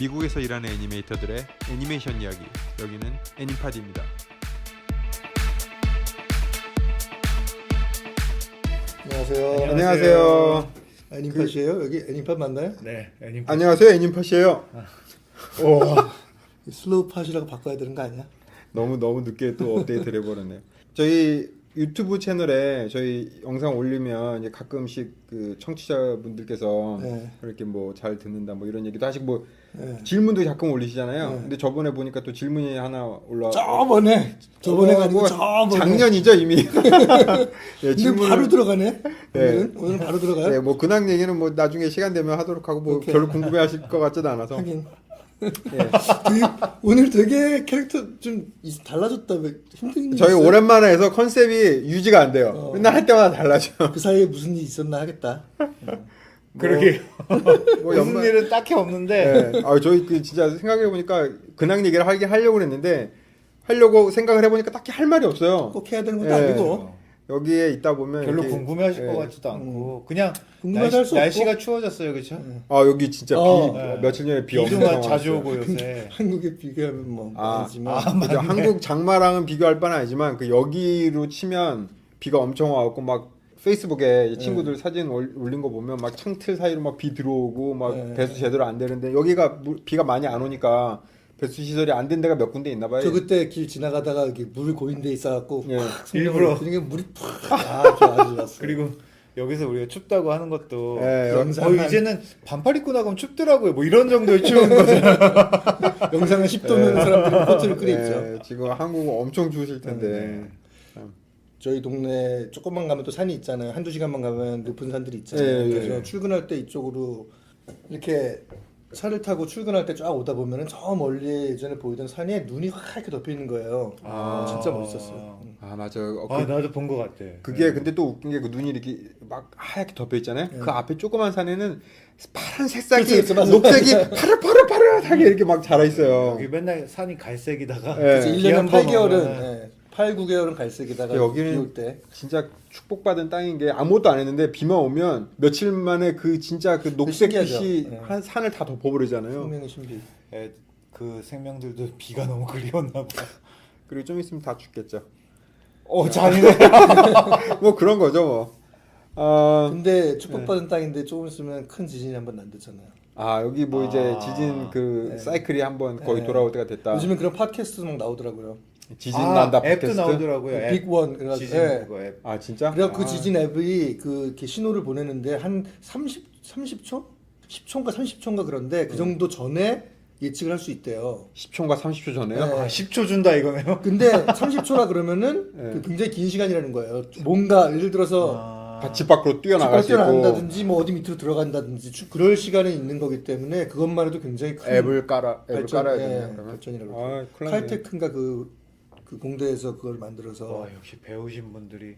미국에서 일하는 애니메이터들의 애니메이션 이야기, 여기는 애니파디입니다. 안녕하세요. 안녕하세요. 애니팟이에요? 여기 애니팟 맞나요? 네, 애니팟. 안녕하세요. 애니팟이에요. 슬로우 팟이라고 바꿔야 되는 거 아니야? 너무 늦게 또 업데이트를 해버렸네요. 저희 유튜브 채널에 저희 영상 올리면 이제 가끔씩 그 청취자분들께서 네. 그렇게 뭐 잘 듣는다 뭐 이런 얘기도 하시고 뭐 네. 질문도 가끔 올리시잖아요. 네. 근데 저번에 보니까 또 질문이 하나 올라. 저번에가 아니고 저번에. 작년이죠 이미. 네, 근데 바로 들어가네. 오늘은 바로 들어가요? 네, 뭐 근황 얘기는 뭐 나중에 시간 되면 하도록 하고 뭐 오케이. 별로 궁금해하실 것 같지도 않아서. 하긴. 예. 오늘 되게 캐릭터 좀 달라졌다. 왜 힘든 일 저희 있어요? 오랜만에 해서 컨셉이 유지가 안 돼요. 맨날 할 때마다 달라져. 그 사이에 무슨 일 있었나 하겠다. 그러게요. 뭐 무슨 일은 딱히 없는데. 네. 저희 그 진짜 생각해 보니까 근황 얘기를 하려고 그랬는데 하려고 생각을 해보니까 딱히 할 말이 없어요. 꼭 해야 되는 것도 네. 아니고. 여기에 있다 보면 별로 이렇게, 궁금해하실 예. 것 같지도 않고 그냥 궁금하다 할 수 날씨가 추워졌어요, 그렇죠? 여기 진짜 네. 며칠 전에 비 비도 엄청 자주 왔어요. 오고 요새. 한국에 비교하면 뭐 아, 아니지만. 그죠. 한국 장마랑은 비교할 바는 아니지만 그 여기로 치면 비가 엄청 와갖고 막 페이스북에 친구들 사진 올린 거 보면 막 창틀 사이로 막 비 들어오고 막 네. 배수 제대로 안 되는데 여기가 비가 많이 안 오니까 배수 시설이 안 된 데가 몇 군데 있나 봐요. 저 그때 길 지나가다가 이렇게 물 고인 데 있어갖고 예. 일부러. 그러니까 물이 아주 좋았어. 그리고 여기서 우리가 춥다고 하는 것도 예, 영상은 이제는 반팔 입고 나가면 춥더라고요. 뭐 이런 정도의 추운 거잖아요. 영상은 10도면 사람들이 코트를 끓여 입죠. 예, 지금 한국은 엄청 추우실 텐데. 저희 동네 조금만 가면 또 산이 있잖아요. 한두 시간만 가면 높은 산들이 있잖아요. 예, 예. 그래서 출근할 때 이쪽으로 이렇게 차를 타고 출근할 때 쫙 오다 보면은 저 멀리 예전에 보이던 산에 눈이 하얗게 덮여 있는 거예요. 진짜 멋있었어요. 맞아요. 나도 본 것 같아. 그게 근데 또 웃긴 게 그 눈이 이렇게 막 하얗게 덮여 있잖아요. 그 앞에 조그만 산에는 파란 색상이 그렇죠, 맞아. 녹색이 파릇파릇하게 이렇게 막 자라 있어요. 여기 맨날 산이 갈색이다가 예. 그래서 비 1년에 한번 8개월은 오면은 8, 9개월은 갈색에다가 여기는 비올 때 진짜 축복받은 땅인 게 아무것도 안 했는데 비만 오면 며칠 만에 그 진짜 그 녹색빛이 신기하죠. 네. 한 산을 다 덮어버리잖아요. 생명의 신비. 그 생명들도 비가 너무 그리웠나 봐. 그리고 좀 있으면 다 죽겠죠. 잔인해. 뭐 그런 거죠 뭐. 근데 축복받은 땅인데 조금 있으면 큰 지진이 한번 난댔잖아요. 여기 뭐 이제 지진 그 네. 사이클이 한번 거의 네. 돌아올 때가 됐다. 요즘엔 그런 팟캐스트도 막 나오더라고요. 지진 난다 앱도 팟캐스트. 나오더라고요. 앱. 빅원 그래가지고 지진 예. 그거 앱. 진짜? 그래서 그 지진 앱이 그 이렇게 신호를 보내는데 한 30초? 10초인가 30초인가 그런데 그 정도 전에 예측을 할 수 있대요. 10초인가 30초 전에요? 네. 10초 준다 이거네요. 근데 30초라 그러면은 네. 그 굉장히 긴 시간이라는 거예요. 뭔가 예를 들어서 집 밖으로 뛰어나갈 수 있고 뛰어난다든지 뭐 어디 밑으로 들어간다든지 그럴 시간이 있는 거기 때문에 그것만 해도 굉장히 큰 앱을 깔아야 발전, 되네요. 예, 그러면. 발전이라고. 큰일 났네. 칼테크인가 그 공대에서 그걸 만들어서 역시 배우신 분들이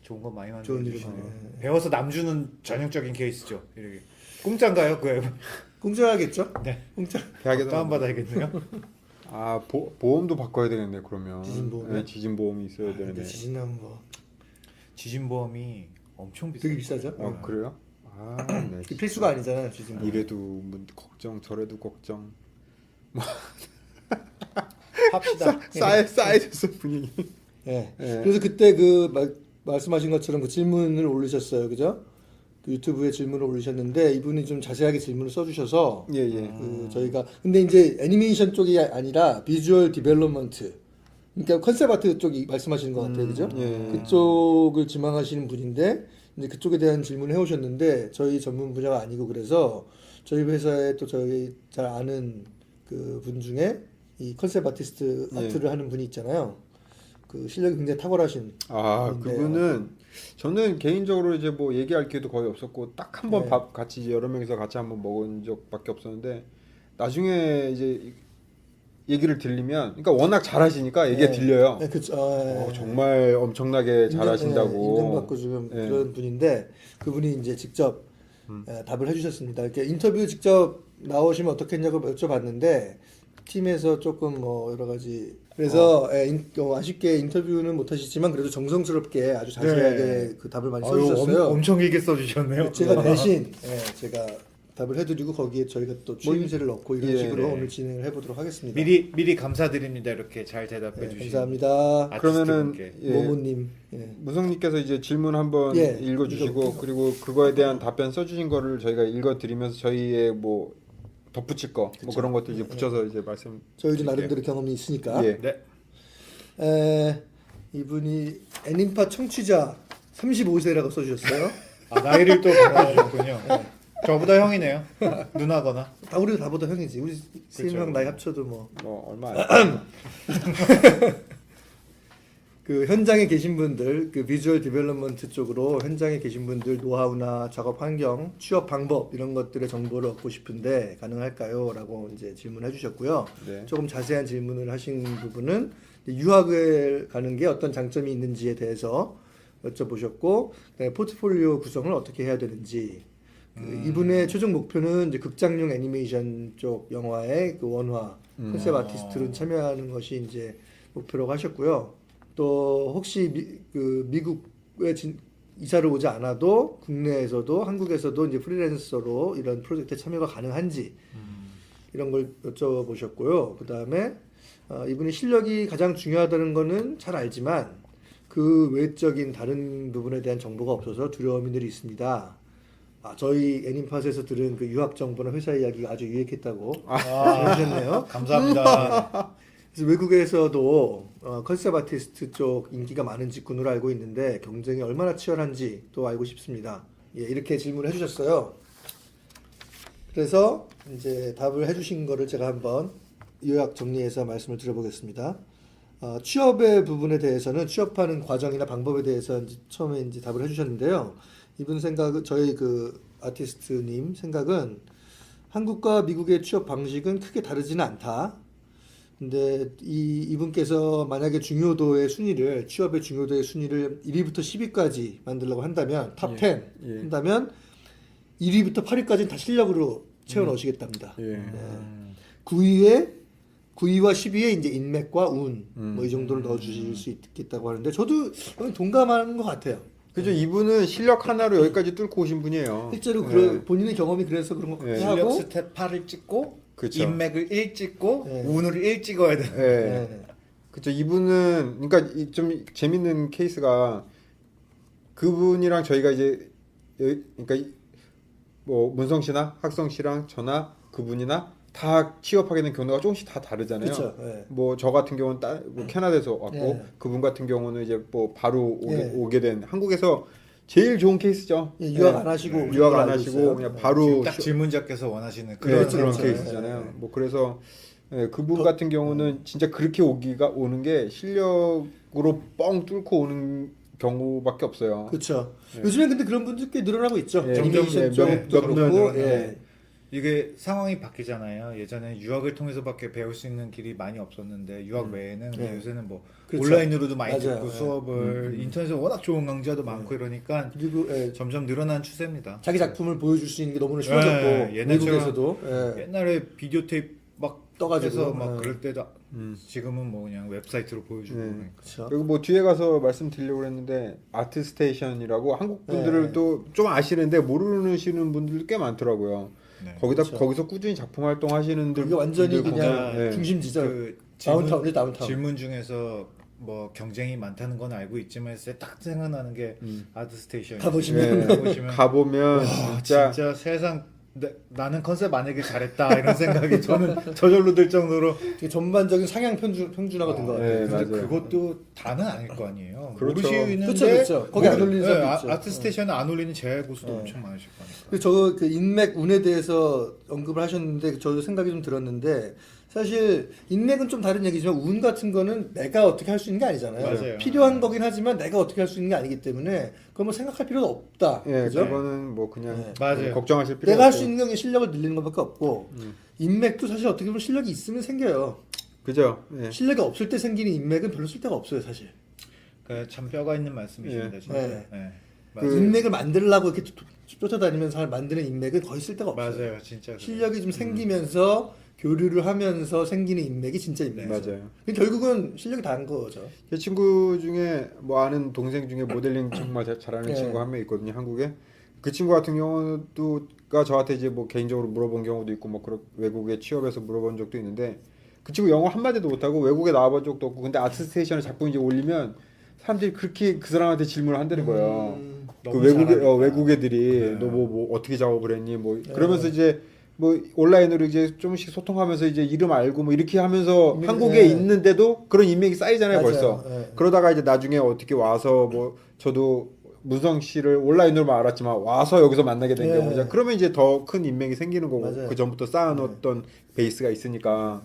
좋은 거 많이 좋은 만들어 일을 주시네요. 많이 배워서 남주는 전형적인 케이스죠. 이렇게 공짜인가요 그 앱? 공짜하겠죠? 네. 공짜. 대학에서 다운받아야겠네요. 보험도 바꿔야 되겠네 그러면. 지진보험? 네, 지진보험이 있어야 근데 되는데. 지진하면 뭐 지진보험이 엄청 비싸요. 되게 비싸죠? 그래요? 네. 그 필수가 아니잖아요, 지진. 이래도 뭐 걱정 저래도 걱정. 합시다. 쌓여졌어 분위기. 예. 예. 그래서 그때 그 말씀하신 것처럼 그 질문을 올리셨어요, 그죠? 그 유튜브에 질문을 올리셨는데 이분이 좀 자세하게 질문을 써주셔서 예예. 그 저희가 근데 이제 애니메이션 쪽이 아니라 비주얼 디벨롭먼트 그러니까 컨셉 아트 쪽이 말씀하시는 것 같아요, 그죠? 예. 그쪽을 지망하시는 분인데 이제 그쪽에 대한 질문을 해오셨는데 저희 전문 분야가 아니고 그래서 저희 회사에 또 저희 잘 아는 그 분 중에 이 컨셉 아티스트 아트를 하는 분이 있잖아요. 그 실력이 굉장히 탁월하신. 분인데 그분은 저는 개인적으로 이제 뭐 얘기할 기회도 거의 없었고 딱 한 번 네. 밥 같이 여러 명이서 같이 한번 먹은 적밖에 없었는데 나중에 이제 얘기를 들리면 그러니까 워낙 잘하시니까 얘기가 네. 들려요. 네, 그쵸. 정말 엄청나게 잘하신다고. 인정받고 지금 네. 그런 분인데 그분이 이제 직접 답을 해주셨습니다. 이렇게 인터뷰 직접 나오시면 어떻겠냐고 여쭤봤는데 팀에서 조금 뭐 여러 가지 그래서 아쉽게 인터뷰는 못 하시지만 그래도 정성스럽게 아주 자세하게 네. 그 답을 많이 써주셨어요. 엄청 길게 써주셨네요. 제가 대신 제가 답을 해드리고 거기에 저희가 또 추임새를 넣고 이런 예, 식으로 네. 오늘 진행을 해보도록 하겠습니다. 미리 감사드립니다. 이렇게 잘 대답해 네, 주신 감사합니다. 그러면은 아티스트분께. 예, 모모님. 예. 무성님께서 이제 질문 한번 예, 읽어주시고 읽어볼게요. 그리고 그거에 대한 답변 써주신 거를 저희가 읽어드리면서 저희의 뭐 덧붙일 거 뭐 그런 것들 이제 붙여서 이제 말씀. 저희도 나름대로 경험이 있으니까. 예. 네. 이분이 애님파 청취자 35세라고 써주셨어요. 아, 나이를 또 받아주셨군요. 저보다 형이네요. 누나거나. 다 우리도 다보다 형이지. 우리 세 그렇죠. 명 나이 합쳐도 뭐. 뭐 얼마 안 그 현장에 계신 분들, 그 비주얼 디벨롭먼트 쪽으로 현장에 계신 분들 노하우나 작업 환경, 취업 방법 이런 것들의 정보를 얻고 싶은데 가능할까요? 라고 이제 질문해 주셨고요. 네. 조금 자세한 질문을 하신 부분은 유학을 가는 게 어떤 장점이 있는지에 대해서 여쭤보셨고, 그다음에 포트폴리오 구성을 어떻게 해야 되는지, 이분의 최종 목표는 이제 극장용 애니메이션 쪽 영화의 그 원화 컨셉 아티스트로 참여하는 것이 이제 목표라고 하셨고요. 또 혹시 미국에 이사를 오지 않아도 국내에서도 한국에서도 이제 프리랜서로 이런 프로젝트에 참여가 가능한지 이런 걸 여쭤보셨고요. 그 다음에 이분이 실력이 가장 중요하다는 거는 잘 알지만 그 외적인 다른 부분에 대한 정보가 없어서 두려움이 늘 있습니다. 저희 애님팟에서 들은 그 유학 정보나 회사 이야기가 아주 유익했다고 해주셨네요. 감사합니다. 그래서 외국에서도 컨셉 아티스트 쪽 인기가 많은 직군으로 알고 있는데 경쟁이 얼마나 치열한지 또 알고 싶습니다. 예, 이렇게 질문을 해주셨어요. 그래서 이제 답을 해주신 거를 제가 한번 요약 정리해서 말씀을 드려보겠습니다. 취업의 부분에 대해서는 취업하는 과정이나 방법에 대해서 이제 처음에 이제 답을 해주셨는데요. 이분 생각은 저희 그 아티스트님 생각은 한국과 미국의 취업 방식은 크게 다르지는 않다. 근데 이분께서 만약에 중요도의 순위를 취업의 중요도의 순위를 1위부터 10위까지 만들려고 한다면 탑 10 예. 한다면 1위부터 8위까지는 다 실력으로 채워 넣으시겠답니다. 예. 9위와 10위에 이제 인맥과 운 뭐 이 정도를 넣어주실 수 있겠다고 하는데 저도 동감하는 것 같아요. 그죠. 이분은 실력 하나로 여기까지 뚫고 오신 분이에요. 실제로 예. 본인의 경험이 그래서 그런 것 예. 같기도 실력 하고. 스텝 8을 찍고 그쵸. 인맥을 1 찍고 네. 운을 1 찍어야 돼. 예. 네. 그죠. 이분은 그러니까 좀 재밌는 케이스가 그분이랑 저희가 이제 그러니까 뭐 문성 씨나 학성 씨랑 저나 그분이나 다 취업하게 된 경로가 조금씩 다 다르잖아요. 그렇죠. 예. 뭐 저 같은 경우는 뭐 캐나다에서 왔고 예. 그분 같은 경우는 이제 뭐 바로 예. 오게 된 한국에서 제일 좋은 케이스죠. 예, 유학 예. 안 하시고 유학 안 알고 하시고 있어요. 그냥 네. 바로 딱 질문자께서 원하시는 그런 그렇죠, 그런 그렇죠. 케이스잖아요. 네. 뭐 그래서 그분 같은 경우는 진짜 그렇게 오는 게 실력으로 뻥 뚫고 오는 경우밖에 없어요. 그렇죠. 예. 요즘엔 근데 그런 분들 꽤 늘어나고 있죠. 예, 애니메이션 예, 쪽도 몇 그렇고. 명, 예. 이게 상황이 바뀌잖아요. 예전에 유학을 통해서밖에 배울 수 있는 길이 많이 없었는데 유학 외에는 네. 요새는 뭐 그렇죠. 온라인으로도 많이 맞아요. 듣고 네. 수업을 인터넷에 워낙 좋은 강좌도 많고 이러니까 그리고 예, 점점 늘어난 추세입니다. 자기 작품을 보여줄 수 있는 게 너무나 쉬워졌고 예, 옛날처럼 외국에서도 예. 옛날에 비디오 테이프 막 떠가지고, 해서 막 예. 그럴 때도 지금은 뭐 그냥 웹사이트로 보여주고 네. 그러니까. 그렇죠. 그리고 뭐 뒤에 가서 말씀드리려고 했는데 아트스테이션이라고 한국 분들도 좀 아시는데 모르시는 분들도 꽤 많더라고요. 네. 거기서 꾸준히 작품 활동하시는 그게 완전히 분들 그냥 보면, 예. 중심지죠. 그 다운타운이죠, 다운타운. 질문 중에서 뭐 경쟁이 많다는 건 알고 있지만 딱 생각나는 게 아트스테이션. 가보시면. 가보면 진짜 진짜 세상 나는 컨셉 만약에 잘했다 이런 생각이 저는 저절로 들 정도로. 되게 전반적인 상향 평준화가 된 것 같아요. 네, 근데 맞아요. 그것도 다는 아닐 거 아니에요. 그렇죠. 모르시는데 그렇죠, 그렇죠. 거기 안 올리는 사람도 있죠. 아트스테이션에 안 올리는 제할 고수도 엄청 많으실 거니까. 그리고 그 인맥 운에 대해서 언급을 하셨는데 저도 생각이 좀 들었는데 사실 인맥은 좀 다른 얘기지만 운 같은 거는 내가 어떻게 할 수 있는 게 아니잖아요. 맞아요. 필요한 거긴 하지만 내가 어떻게 할 수 있는 게 아니기 때문에 그건 뭐 생각할 필요도 없다. 예, 그죠? 그거는 뭐 그냥 네. 맞아요. 걱정하실 필요 내가 할 없고. 수 있는 게 실력을 늘리는 것밖에 없고 인맥도 사실 어떻게 보면 실력이 있으면 생겨요. 그죠? 예. 실력이 없을 때 생기는 인맥은 별로 쓸데가 없어요, 사실. 그참 뼈가 있는 말씀이십니다. 예. 진짜. 네. 네. 그- 맞아요. 인맥을 만들려고 이렇게 쫓아다니면서 만드는 인맥은 거의 쓸데가 없어요. 맞아요, 진짜. 그래요. 실력이 좀 생기면서 교류를 하면서 생기는 인맥이 진짜 인맥이죠. 맞아요. 결국은 실력이 다른 거죠. 제 친구 중에 뭐 아는 동생 중에 모델링 정말 잘하는 예. 친구 한 명 있거든요, 한국에. 그 친구 같은 경우가 저한테 이제 뭐 개인적으로 물어본 경우도 있고 뭐 그런 외국에 취업해서 물어본 적도 있는데 그 친구 영어 한 마디도 못하고 외국에 나와본 적도 없고 근데 아트스테이션을 자꾸 이제 올리면 사람들이 그렇게 그 사람한테 질문을 한다는 거예요. 그 너무 외국 잘하니까. 외국 애들이 네. 너 뭐 어떻게 작업을 했니 뭐 그러면서 이제 뭐 온라인으로 이제 조금씩 소통하면서 이제 이름 알고 뭐 이렇게 하면서 네. 한국에 있는데도 그런 인맥이 쌓이잖아요 맞아요. 벌써. 네. 그러다가 이제 나중에 어떻게 와서 뭐 저도 문성 씨를 온라인으로만 알았지만 와서 여기서 만나게 된 네. 경우죠. 그러면 이제 더 큰 인맥이 생기는 거고 맞아요. 그 전부터 쌓아놓았던 베이스가 있으니까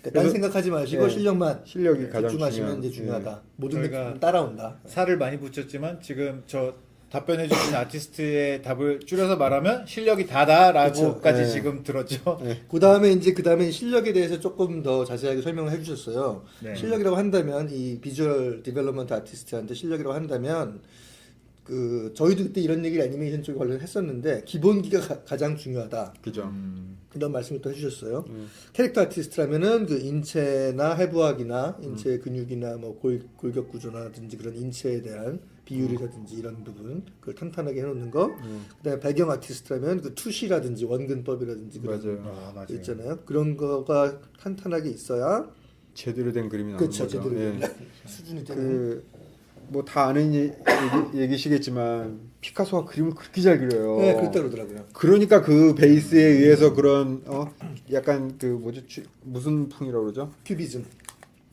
그러니까 딴 그래서- 생각하지 마시고 네. 실력만 실력이 가장 집중하시면 중요한- 이제 중요하다. 모든 게 저희가 따라온다. 살을 많이 붙였지만 지금 저 답변해 주신 아티스트의 답을 줄여서 말하면 실력이 다다라고까지 그쵸. 네. 지금 들었죠. 그 다음에 실력에 대해서 조금 더 자세하게 설명을 해주셨어요. 네. 실력이라고 한다면 이 비주얼 디벨롭먼트 아티스트한테 실력이라고 한다면 그 저희도 그때 이런 얘기를 애니메이션 쪽에 관련 했었는데 기본기가 가장 중요하다. 그죠. 이런 말씀을 또 해주셨어요. 캐릭터 아티스트라면은 그 인체나 해부학이나 인체 근육이나 뭐 골격 구조라든지 그런 인체에 대한 비율이라든지 이런 부분 그걸 탄탄하게 해놓는 거. 그다음에 배경 아티스트라면 그 투시라든지 원근법이라든지 그런 맞아요. 아, 맞아요. 거 있잖아요. 그런 거가 탄탄하게 있어야 제대로 된 그림이 나오는 그렇죠. 거죠. 제대로 예. 수준이 되는. 그 뭐 다 아는 얘기시겠지만 피카소가 그림을 그렇게 잘 그려요. 네, 그렇다 그러더라고요. 그러니까 그 베이스에 의해서 그런 약간 그 뭐지 무슨 풍이라고 그러죠? 큐비즘.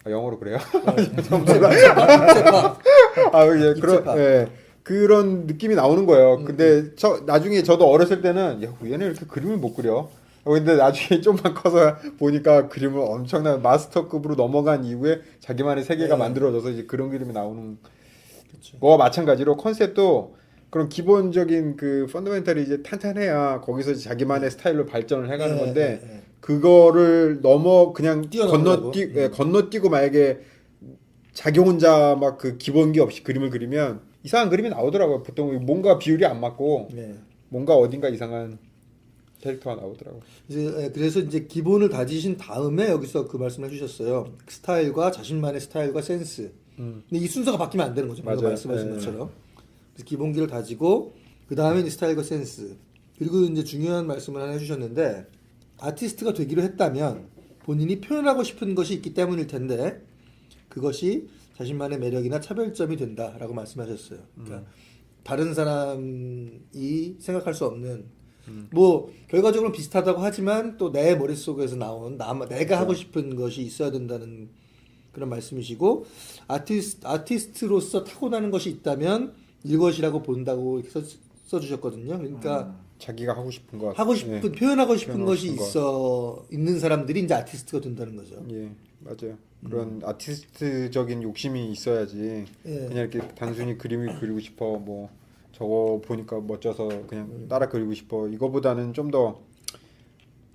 아, 영어로 그래요? 입체파. 아, 예, 입체파. 그런 느낌이 나오는 거예요. 근데 나중에 저도 어렸을 때는 야, 얘네 이렇게 그림을 못 그려. 근데 나중에 좀만 커서 보니까 그림을 엄청난 마스터급으로 넘어간 이후에 자기만의 세계가 네. 만들어져서 이제 그런 그림이 나오는 그렇죠. 거와 마찬가지로 컨셉도 그런 기본적인 그 펀더멘탈이 이제 탄탄해야 거기서 이제 자기만의 스타일로 발전을 해가는 네, 건데 네, 네. 그거를 그냥 뛰어넘으려고. 건너뛰고 만약에 자기 혼자 막 그 기본기 없이 그림을 그리면 이상한 그림이 나오더라고요. 보통 뭔가 비율이 안 맞고 네. 뭔가 어딘가 이상한 캐릭터가 나오더라고요. 그래서 이제 기본을 다지신 다음에 여기서 그 말씀을 해주셨어요. 스타일과 자신만의 스타일과 센스. 근데 이 순서가 바뀌면 안 되는 거죠. 방금 맞아요. 말씀하신 네. 것처럼. 그래서 기본기를 다지고 그 다음에 스타일과 센스. 그리고 이제 중요한 말씀을 하나 해주셨는데 아티스트가 되기로 했다면 본인이 표현하고 싶은 것이 있기 때문일 텐데 그것이 자신만의 매력이나 차별점이 된다라고 말씀하셨어요. 그러니까 다른 사람이 생각할 수 없는 뭐 결과적으로 비슷하다고 하지만 또 내 머릿속에서 나온 내가 하고 싶은 것이 있어야 된다는 그런 말씀이시고 아티스트로서 타고나는 것이 있다면 이것이라고 본다고 이렇게 써주셨거든요. 그러니까 자기가 하고 싶은 것 하고 싶은 표현하고 싶은 표현하고 것이 싶은 있는 사람들이 이제 아티스트가 된다는 거죠. 예, 맞아요. 그런 아티스트적인 욕심이 있어야지. 예. 그냥 이렇게 단순히 그림을 그리고 싶어 뭐 저거 보니까 멋져서 그냥 따라 그리고 싶어 이거보다는 좀 더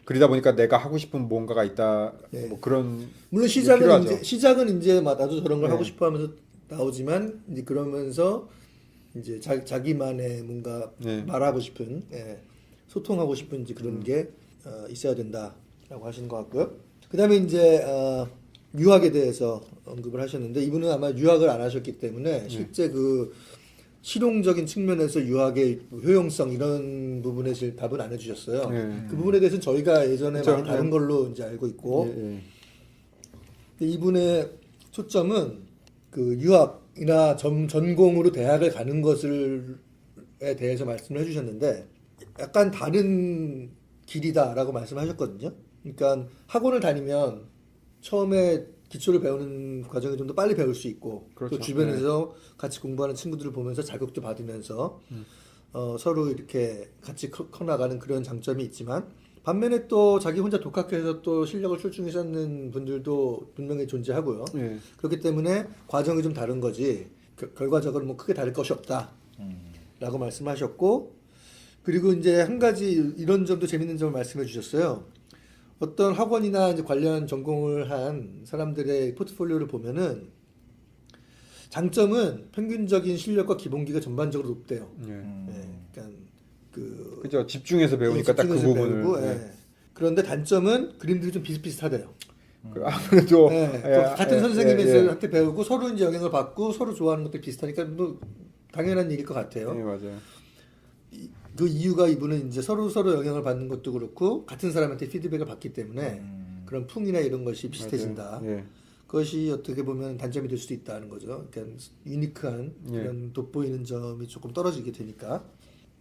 그리다 보니까 내가 하고 싶은 뭔가가 있다. 예. 뭐 그런 물론 게 필요하죠. 시작은 이제 막 나도 저런 걸 네. 하고 싶어하면서 나오지만 이제 그러면서 이제 자기만의 뭔가 네. 말하고 싶은 소통하고 싶은 이제 그런 게 있어야 된다라고 하시는 것 같고요. 그다음에 이제 유학에 대해서 언급을 하셨는데 이분은 아마 유학을 안 하셨기 때문에 실제 그 실용적인 측면에서 유학의 효용성 이런 부분에 제 답은 안 해주셨어요. 네. 그 부분에 대해서는 저희가 예전에 그렇죠. 많이 다른 걸로 이제 알고 있고 예, 예. 근데 이분의 초점은 그 유학이나 전공으로 대학을 가는 것을에 대해서 말씀을 해주셨는데 약간 다른 길이다라고 말씀하셨거든요. 그러니까 학원을 다니면 처음에 기초를 배우는 과정이 좀 더 빨리 배울 수 있고 그렇죠. 또 주변에서 같이 공부하는 친구들을 보면서 자극도 받으면서 서로 이렇게 같이 커나가는 그런 장점이 있지만 반면에 또 자기 혼자 독학해서 또 실력을 출중히 쌓는 분들도 분명히 존재하고요. 예. 그렇기 때문에 과정이 좀 다른 거지 결과적으로 뭐 크게 다를 것이 없다 라고 말씀하셨고 그리고 이제 한 가지 이런 점도 재밌는 점을 말씀해 주셨어요. 어떤 학원이나 이제 관련 전공을 한 사람들의 포트폴리오를 보면은 장점은 평균적인 실력과 기본기가 전반적으로 높대요. 예. 그러니까 그 그죠. 집중해서 배우니까 딱 그 집중해서 부분을. 배우고, 예. 그런데 단점은 그림들이 좀 비슷비슷하대요. 아무래도 같은 선생님한테 배우고 서로 이제 영향을 받고 서로 좋아하는 것들이 비슷하니까 뭐 당연한 얘기일 것 같아요. 예, 맞아요. 그 이유가 이분은 이제 서로 영향을 받는 것도 그렇고 같은 사람한테 피드백을 받기 때문에 그런 풍이나 이런 것이 비슷해진다. 예. 그것이 어떻게 보면 단점이 될 수도 있다는 거죠. 그러니까 유니크한 예. 그런 돋보이는 점이 조금 떨어지게 되니까.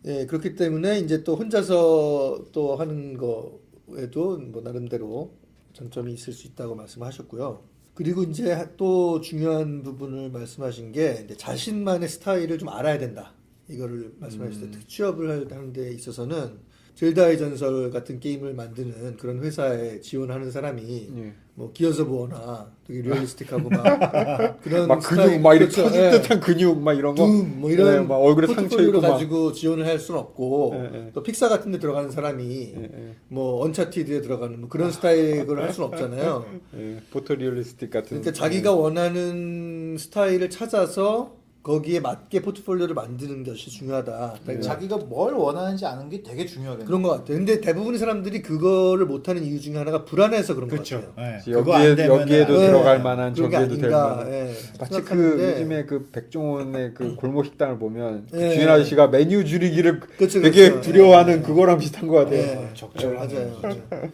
예, 그렇기 때문에 이제 또 혼자서 또 하는 거에도 뭐 나름대로 장점이 있을 수 있다고 말씀하셨고요. 그리고 이제 또 중요한 부분을 말씀하신 게 이제 자신만의 스타일을 좀 알아야 된다. 이거를 말씀하셨어요. 취업을 하는 데 있어서는 젤다의 전설 같은 게임을 만드는 그런 회사에 지원하는 사람이 예. 뭐 기어스 오브 워나 되게 리얼리스틱하고 막 그런 막 근육 스타일, 막 이렇게 그렇죠. 터질 예. 듯한 근육 막 이런 거. 뭐 이런 네, 막 얼굴에 상처 포트폴리오를 있고 막. 가지고 지원을 할 수는 없고 예, 예. 또 픽사 같은 데 들어가는 사람이 예. 뭐 언차티드에 들어가는 뭐 그런 스타일을 할 수는 없잖아요. 예. 포토리얼리스틱 같은. 그러니까 자기가 원하는 스타일을 찾아서 거기에 맞게 포트폴리오를 만드는 것이 중요하다. 그러니까 자기가 뭘 원하는지 아는 게 되게 중요하겠네요. 그런 것 같아요. 근데 대부분의 사람들이 그거를 못하는 이유 중에 하나가 불안해서 그런 것 그렇죠. 같아요. 네. 그거 안 되면은 여기에도 네. 들어갈 만한 그런 게 저기에도 될 아닌가, 만한. 예, 마치 그 생각하는데 요즘에 그 백종원의 그 골목 식당을 보면 그 예. 주인 아저씨가 메뉴 줄이기를 그렇죠, 되게 그렇죠. 두려워하는 예. 그거랑 비슷한 것 같아요. 예. 적절하네요. 맞아요.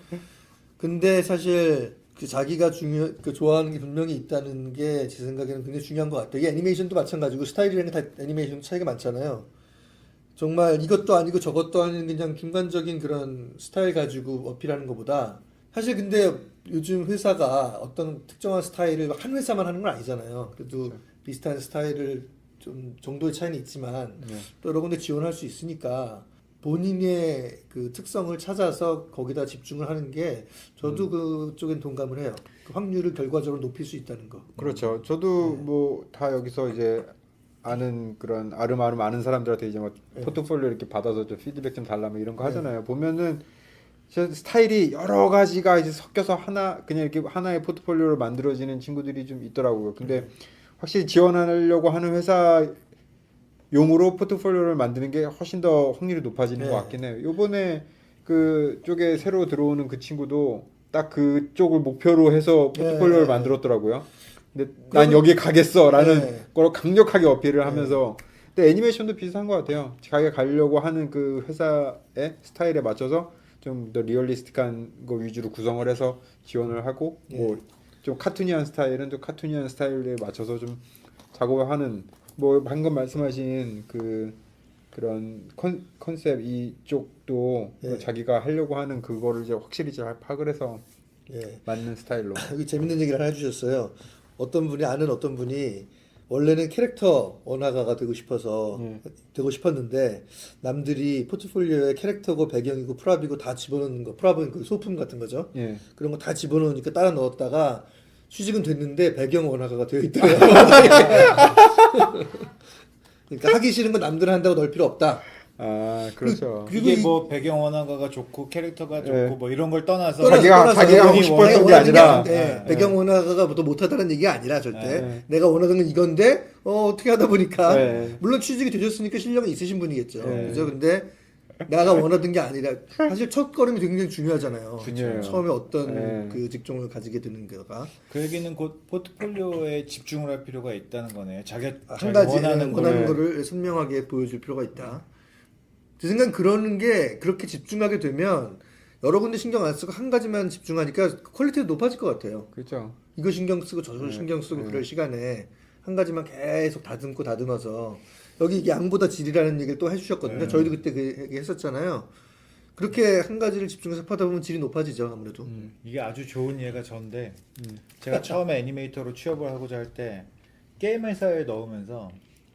근데 사실 그 자기가 좋아하는 게 분명히 있다는 게 제 생각에는 굉장히 중요한 것 같아요. 이게 애니메이션도 마찬가지고 스타일이라는 게 다 애니메이션 차이가 많잖아요. 정말 이것도 아니고 저것도 아닌 그냥 중간적인 그런 스타일 가지고 어필하는 것보다 사실 근데 요즘 회사가 어떤 특정한 스타일을 한 회사만 하는 건 아니잖아요. 그래도 비슷한 스타일을 좀 정도의 차이는 있지만 또 여러 군데 지원할 수 있으니까 본인의 그 특성을 찾아서 거기다 집중을 하는 게 저도 그쪽엔 동감을 해요. 그 확률을 결과적으로 높일 수 있다는 거. 그렇죠. 저도 뭐 다 여기서 이제 아는 그런 아름아름 아는 사람들한테 이제 뭐 포트폴리오 이렇게 받아서 좀 피드백 좀 달라면 이런 거 하잖아요. 보면은 진짜 스타일이 여러 가지가 이제 섞여서 하나 그냥 이렇게 하나의 포트폴리오를 만들어지는 친구들이 좀 있더라고요. 근데 확실히 지원하려고 하는 회사 용으로 포트폴리오를 만드는 게 훨씬 더 확률이 높아지는 것 같긴 해요. 요번에 그 쪽에 새로 들어오는 그 친구도 딱 그쪽을 목표로 해서 포트폴리오를 만들었더라고요. 근데 난 여기에 가겠어라는 걸 강력하게 어필을 하면서 근데 애니메이션도 비슷한 것 같아요. 자기가 가려고 하는 그 회사의 스타일에 맞춰서 좀 더 리얼리스틱한 거 위주로 구성을 해서 지원을 하고 뭐 좀 카투니한 스타일은 또 카투니한 스타일에 맞춰서 좀 작업을 하는 뭐 방금 말씀하신 그런 컨셉 이쪽도 자기가 하려고 하는 그거를 이제 확실히 잘 파악을 해서 맞는 스타일로. 여기 재밌는 얘기를 하나 해주셨어요. 어떤 분이 원래는 캐릭터 원화가가 되고 싶었는데 남들이 포트폴리오에 캐릭터고 배경이고 프랍이고 다 집어넣는 거, 프랍은 그 소품 같은 거죠. 그런 거 다 집어넣으니까 따라 넣었다가 취직은 됐는데 배경 원화가가 되어 있더래요. 그러니까 하기 싫은 건 남들 한다고 넣을 필요 없다. 아 그렇죠. 이게 뭐 배경 원화가가 좋고 캐릭터가 좋고 뭐 이런 걸 떠나서 자기가 하고 싶었던 게 아니라 배경 원화가가 또 못하다는 얘기가 아니라 절대 내가 원하던 건 이건데 어떻게 하다 보니까 물론 취직이 되셨으니까 실력은 있으신 분이겠죠. 그죠? 근데 내가 원하던 게 아니라 사실 첫 걸음이 굉장히 중요하잖아요. 중요해요. 처음에 어떤 그 직종을 가지게 되는 거가 그 얘기는 곧 포트폴리오에 집중을 할 필요가 있다는 거네요. 자기가 한 가지 원하는 거를 선명하게 보여줄 필요가 있다. 제 생각엔 그러는 게 그렇게 집중하게 되면 여러 군데 신경 안 쓰고 한 가지만 집중하니까 퀄리티도 높아질 것 같아요. 그렇죠. 이거 신경 쓰고 저거 신경 쓰고 그럴 시간에 한 가지만 계속 다듬어서 여기 양보다 질이라는 얘기를 또 해주셨거든요. 저희도 그때 그 얘기 했었잖아요. 그렇게 한 가지를 집중해서 파다 보면 질이 높아지죠, 아무래도. 이게 아주 좋은 예가 전데 제가 처음에 애니메이터로 취업을 하고자 할 때 게임 회사에 넣으면서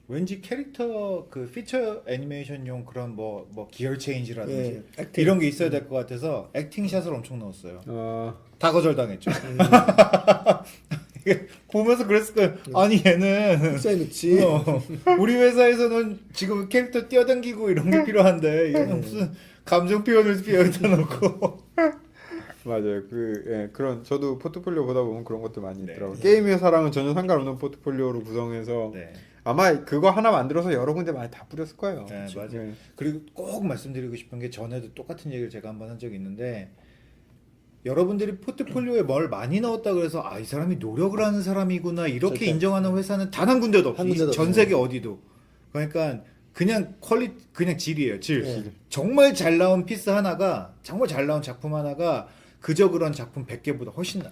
왠지 캐릭터 그 피처 애니메이션용 그런 뭐 기어 체인지라든지 이런 게 있어야 될 것 같아서 액팅 샷을 엄청 넣었어요. 다 거절당했죠. 보면서 그랬을 거예요. 아니 얘는 쌓여있지. 우리 회사에서는 지금 캐릭터 뛰어당기고 이런 게 필요한데 얘는 무슨 감정 표현을 여기다 놓고. 맞아요. 그런 저도 포트폴리오 보다 보면 그런 것도 많이 있더라고요. 게임 회사랑은 전혀 상관없는 포트폴리오로 구성해서 아마 그거 하나 만들어서 여러 군데 많이 다 뿌렸을 거예요. 네, 맞아요. 그리고 꼭 말씀드리고 싶은 게 전에도 똑같은 얘기를 제가 한번 한 적이 있는데 여러분들이 포트폴리오에 뭘 많이 넣었다 그래서 이 사람이 노력을 하는 사람이구나 이렇게 인정하는 회사는 단 한 군데도 없어요. 전 세계 어디도. 그러니까 그냥 그냥 질이에요. 질. 네. 정말 잘 나온 피스 하나가 정말 잘 나온 작품 하나가 그저 그런 작품 100개보다 훨씬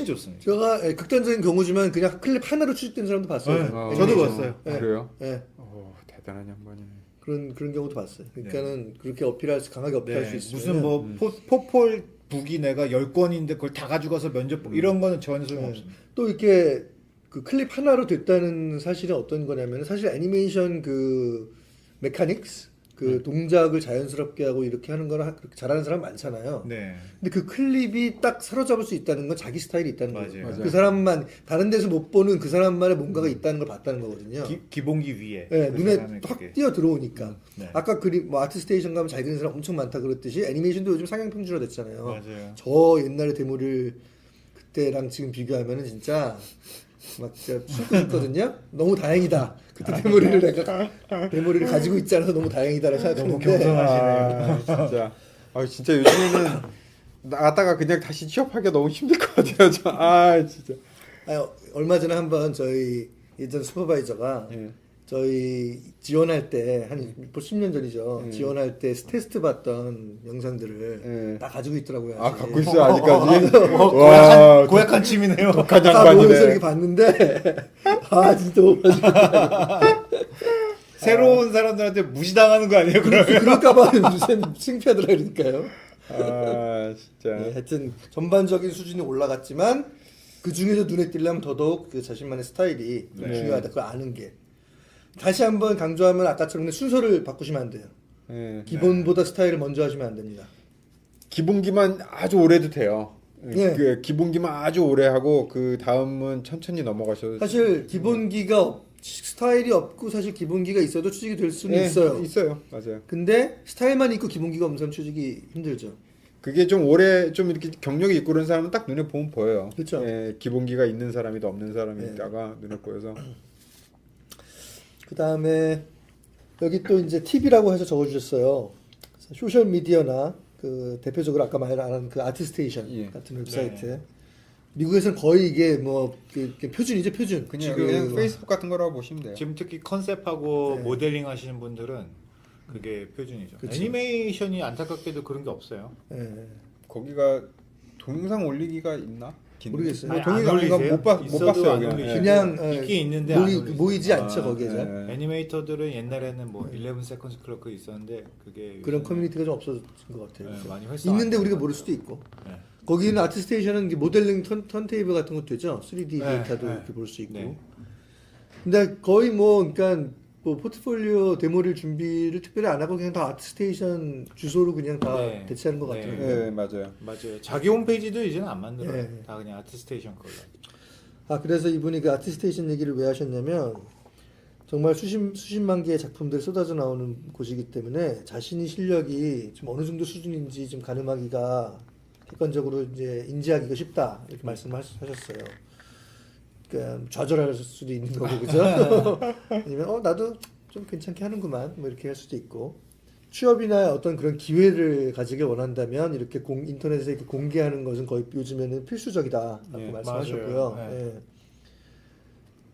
좋습니다. 제가 극단적인 경우지만 그냥 클립 하나로 추측된 사람도 봤어요. 네. 아, 저도 애니메이션. 봤어요. 네. 그래요? 네. 오, 대단한 양반이네. 그런 경우도 봤어요. 그러니까는 그렇게 강하게 어필할 수 있어요. 무슨 뭐 포폴 북이 내가 10권인데 그걸 다 가져가서 면접 보고 이런 거는 전혀 소용없습니다. 또 이렇게 그 클립 하나로 됐다는 사실은 어떤 거냐면 사실 애니메이션 그 메카닉스 그 동작을 자연스럽게 하고 이렇게 하는 거는 그렇게 잘하는 사람 많잖아요. 네. 근데 그 클립이 딱 사로잡을 수 있다는 건 자기 스타일이 있다는 맞아요. 거예요. 맞아요. 그 사람만 다른 데서 못 보는 그 사람만의 뭔가가 있다는 걸 봤다는 거거든요. 기본기 위에. 네, 그 눈에 사람의 확 그게. 뛰어 들어오니까. 네. 아까 뭐 아트스테이션 가면 잘 그리는 사람 엄청 많다 그랬듯이 애니메이션도 요즘 상향 평준화 됐잖아요. 맞아요. 저 옛날의 데모를 그때랑 지금 비교하면은 진짜 막 진짜 숨고 있거든요. 너무 다행이다. 그때 데모리를 가지고 있지 않아서 너무 다행이다라고 너무 생각하는데 겸손하시네요. 진짜. 진짜 요즘에는 나갔다가 그냥 다시 취업하기가 너무 힘들 것 같아요. 진짜. 얼마 전에 한번 저희 예전 슈퍼바이저가 예. 저희 지원할 때 한 10년 전이죠. 지원할 때 테스트 봤던 영상들을 예. 다 가지고 있더라고요. 아, 아직. 갖고 있어요, 아직까지? 고약한 취미네요. 독한 다 모여서 이렇게 양반이네. 봤는데 진짜 못 봤어. 새로운 사람들한테 무시당하는 거 아니에요? 그러면? 그럴까봐 요새 창피하더라 그러니까요. 진짜. 네, 하여튼 전반적인 수준이 올라갔지만 그 중에서 눈에 띄려면 더더욱 그 자신만의 스타일이 좀 네. 중요하다. 그걸 아는 게. 다시 한번 강조하면 아까처럼 순서를 바꾸시면 안 돼요. 예. 기본보다 스타일을 먼저 하시면 안 됩니다. 기본기만 아주 오래도 돼요. 네. 그 기본기만 아주 오래 하고 그 다음은 천천히 넘어가셔도 사실 기본기가 스타일이 없고 사실 기본기가 있어도 취직이 될 수는 예, 있어요. 있어요. 맞아요. 근데 스타일만 있고 기본기가 없는 사람 취직이 힘들죠. 그게 좀 오래 좀 이렇게 경력이 있고 그런 사람은 딱 눈에 보면 보여요. 그쵸. 예, 기본기가 있는 사람이다 없는 네. 사람이다가 눈에 보여서. 그 다음에 여기 또 이제 팁이라고 해서 적어주셨어요. 소셜 미디어나 그 대표적으로 아까 말한 그 아트스테이션 예. 같은 웹사이트. 미국에서는 거의 이게 뭐 표준이죠, 표준. 그냥, 지금 그냥 페이스북 같은 거라고 보시면 돼요. 지금 특히 컨셉하고 네. 모델링 하시는 분들은 그게 표준이죠. 그치. 애니메이션이 안타깝게도 그런 게 없어요. 예. 거기가 동영상 올리기가 있나? 모르겠어요. 아니, 동영상 안 올리세요? 못 있어도 봤어요. 안 그냥. 올리시고. 예. 그냥 있긴 있는데 안 올리세요. 모이지 않죠 거기에서. 예. 애니메이터들은 옛날에는 뭐 11 세컨드 클럭 있었는데 그게 그런 요즘에, 커뮤니티가 좀 없어진 것 같아요. 네, 많이 활성화. 있는데 우리가 모를 수도 있고. 네. 거기는 아트스테이션은 이게 모델링 턴테이블 같은 것도 있죠. 3D 네, 데이터도 네. 이렇게 볼 수 있고. 네. 근데 거의 뭐 그러니까 뭐 포트폴리오 데모를 준비를 특별히 안 하고 그냥 다 아트스테이션 주소로 그냥 다 네. 대체하는 것 네. 같아요. 예, 맞아요. 맞아요. 자기 홈페이지도 이제는 안 만들어요. 네. 다 그냥 아트스테이션 걸로. 그래서 이분이 그 아트스테이션 얘기를 왜 하셨냐면 정말 수십만 개의 작품들이 쏟아져 나오는 곳이기 때문에 자신이 실력이 좀 어느 정도 수준인지 좀 가늠하기가 객관적으로 이제 인지하기가 쉽다 이렇게 말씀하셨어요. 그러니까 좌절할 수도 있는 거고 그죠? 아니면 나도 좀 괜찮게 하는구만 뭐 이렇게 할 수도 있고 취업이나 어떤 그런 기회를 가지길 원한다면 이렇게 인터넷에 이렇게 공개하는 것은 거의 요즘에는 필수적이다라고 예, 말씀하셨고요. 맞아요. 예.